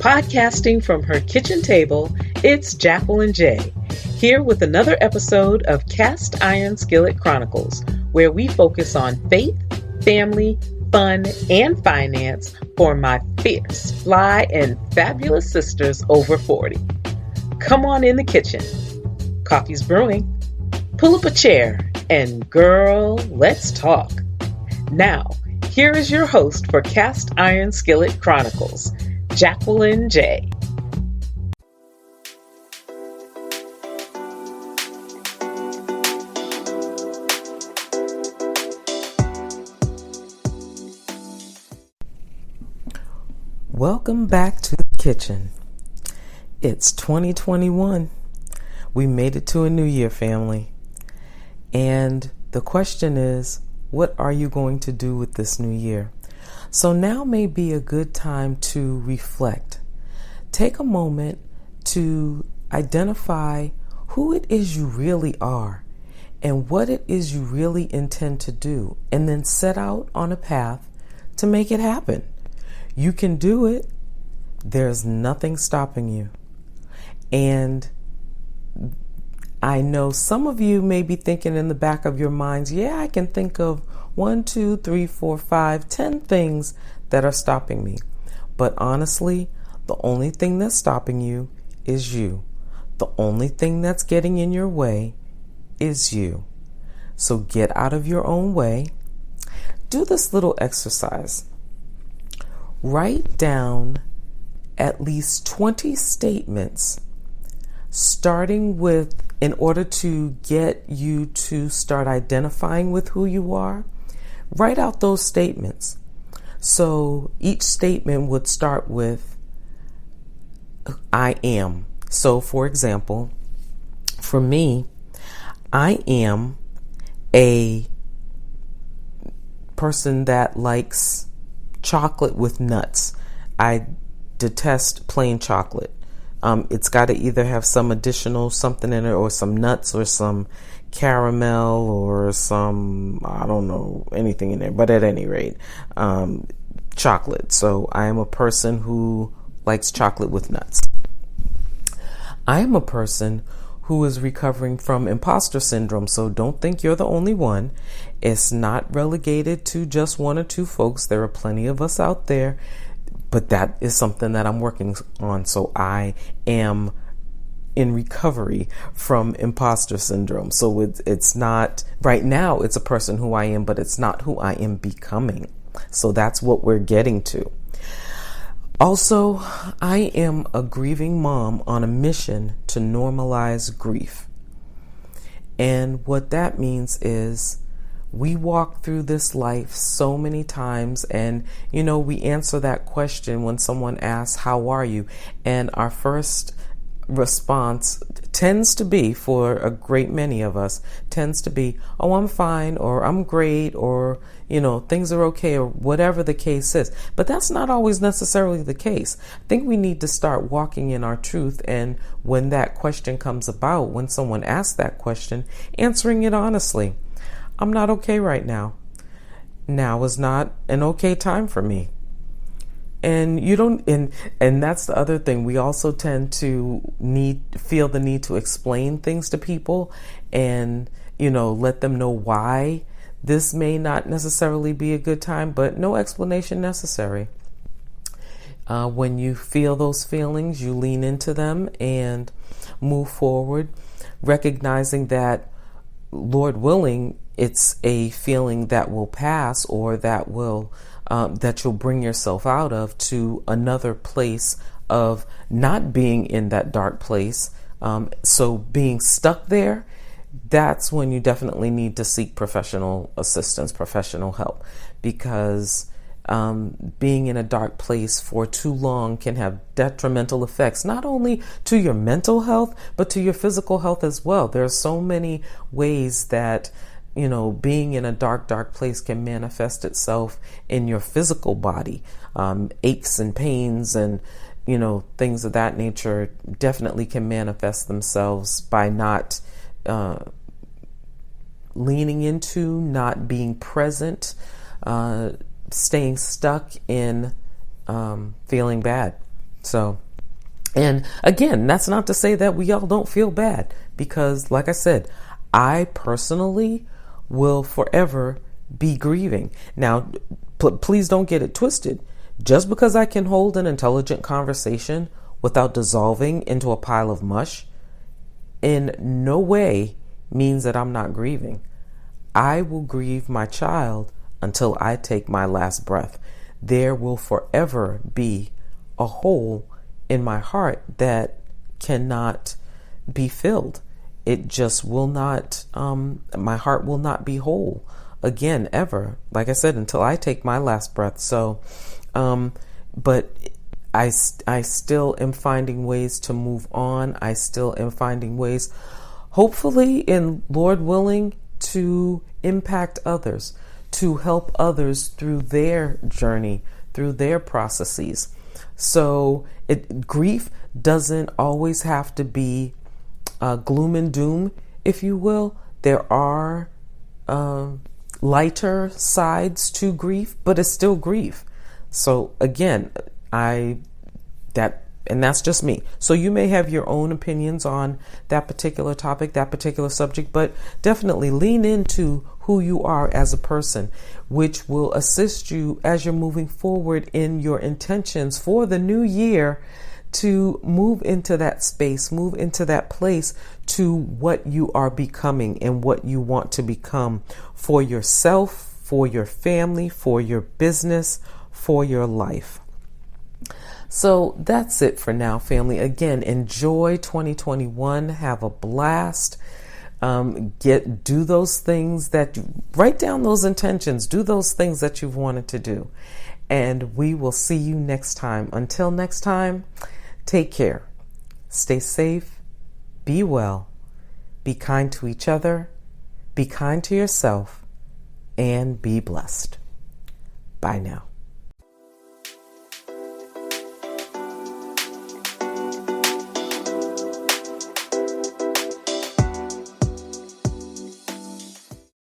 Podcasting from her kitchen table, it's Jacqueline J. Here with another episode of Cast Iron Skillet Chronicles, where we focus on faith, family, fun, and finance for my fierce, fly, and fabulous sisters over 40. Come on in the kitchen. Coffee's brewing. Pull up a chair and girl, let's talk. Now, here is your host for Cast Iron Skillet Chronicles, Jacqueline J. Welcome back to the kitchen. It's 2021. We made it to a new year, family. And the question is, what are you going to do with this new year? So now may be a good time to reflect. Take a moment to identify who it is you really are and what it is you really intend to do, and then set out on a path to make it happen. You can do it. There's nothing stopping you. And I know some of you may be thinking in the back of your minds, yeah, I can think of 1, 2, 3, 4, 5, 10 things that are stopping me. But honestly, the only thing that's stopping you is you. The only thing that's getting in your way is you. So get out of your own way. Do this little exercise. Write down at least 20 statements, starting with, in order to get you to start identifying with who you are. Write out those statements. So each statement would start with, I am. So for example, for me, I am a person that likes chocolate with nuts. I detest plain chocolate. It's got to either have some additional something in it, or some nuts, or some caramel, or some, I don't know, anything in there. But at any rate, chocolate. So I am a person who likes chocolate with nuts. I am a person who is recovering from imposter syndrome. So don't think you're the only one. It's not relegated to just one or two folks. There are plenty of us out there. But that is something that I'm working on. So I am in recovery from imposter syndrome. So it's not, right now, it's a person who I am, but it's not who I am becoming. So that's what we're getting to. Also, I am a grieving mom on a mission to normalize grief. And what that means is, we walk through this life so many times, and, we answer that question when someone asks, how are you? And our first response tends to be, for a great many of us, tends to be, oh, I'm fine, or I'm great, or, things are okay, or whatever the case is. But that's not always necessarily the case. I think we need to start walking in our truth, and when that question comes about, when someone asks that question, answering it honestly. I'm not okay right now. Now is not an okay time for me. And you don't, and that's the other thing. We also tend to feel the need to explain things to people and, let them know why this may not necessarily be a good time, but no explanation necessary. When you feel those feelings, you lean into them and move forward, recognizing that, Lord willing, it's a feeling that will pass, or that will that you'll bring yourself out of to another place of not being in that dark place. So being stuck there, that's when you definitely need to seek professional assistance, professional help, because being in a dark place for too long can have detrimental effects, not only to your mental health, but to your physical health as well. There are so many ways that, being in a dark place can manifest itself in your physical body. Aches and pains and, things of that nature definitely can manifest themselves by not leaning into, not being present, staying stuck in feeling bad. So, and again, that's not to say that we all don't feel bad, because like I said, I personally will forever be grieving. Now, please don't get it twisted. Just because I can hold an intelligent conversation without dissolving into a pile of mush, in no way means that I'm not grieving. I will grieve my child until I take my last breath. There will forever be a hole in my heart that cannot be filled. It just will not, my heart will not be whole again, ever. Like I said, until I take my last breath. So, but I still am finding ways to move on. I still am finding ways, hopefully, and Lord willing, to impact others, to help others through their journey, through their processes. So grief doesn't always have to be gloom and doom, if you will. There are lighter sides to grief, but it's still grief. So again, that's just me. So you may have your own opinions on that particular topic, that particular subject, but definitely lean into who you are as a person, which will assist you as you're moving forward in your intentions for the new year, to move into that space, move into that place to what you are becoming and what you want to become for yourself, for your family, for your business, for your life. So that's it for now, family. Again, enjoy 2021. Have a blast. Do those things write down those intentions. Do those things that you've wanted to do. And we will see you next time. Until next time, take care. Stay safe. Be well. Be kind to each other. Be kind to yourself. And be blessed. Bye now.